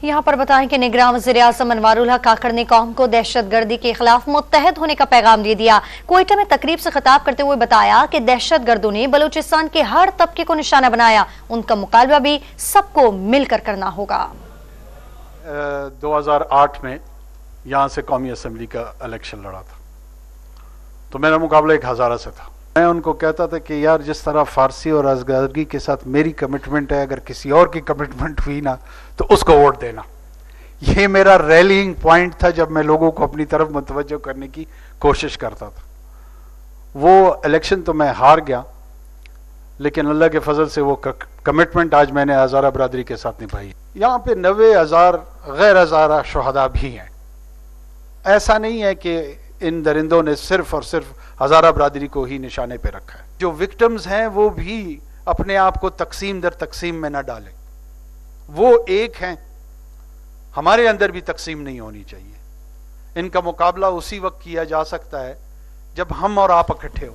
यहाँ पर बताएं कि निगरान वज़ीर-ए-आज़म अनवारुल हक काकड़ ने कौम को दहशत गर्दी के खिलाफ मुत्तहद होने का पैगाम दे दिया। कोयटा में तकरीब से खिताब करते हुए बताया कि दहशत गर्दों ने बलूचिस्तान के हर तबके को निशाना बनाया, उनका मुकाबला भी सबको मिलकर करना होगा। 2008 में यहाँ से कौमी असम्बली का इलेक्शन लड़ा था, तो मेरा मुकाबला एक हज़ारा से था। मैं उनको कहता था कि यार जिस तरह फारसी और अज़गरगी के साथ मेरी कमिटमेंट है, अगर किसी और की कमिटमेंट हुई ना तो उसको वोट देना। ये मेरा रैलिंग पॉइंट था जब मैं लोगों को अपनी तरफ मुतवज्जो करने की कोशिश करता था। वो इलेक्शन तो मैं हार गया, लेकिन अल्लाह के फजल से वो कमिटमेंट आज मैंने हज़ारा बरादरी के साथ निभाई। यहाँ पे 90,000 गैर हज़ारा शुहदा भी हैं। ऐसा नहीं है कि इन दरिंदों ने सिर्फ और सिर्फ हज़ारा बरादरी को ही निशाने पे रखा है। जो विक्टिम्स हैं वो भी अपने आप को तकसीम दर तकसीम में न डालें, वो एक हैं, हमारे अंदर भी तकसीम नहीं होनी चाहिए। इनका मुकाबला उसी वक्त किया जा सकता है जब हम और आप इकट्ठे हो।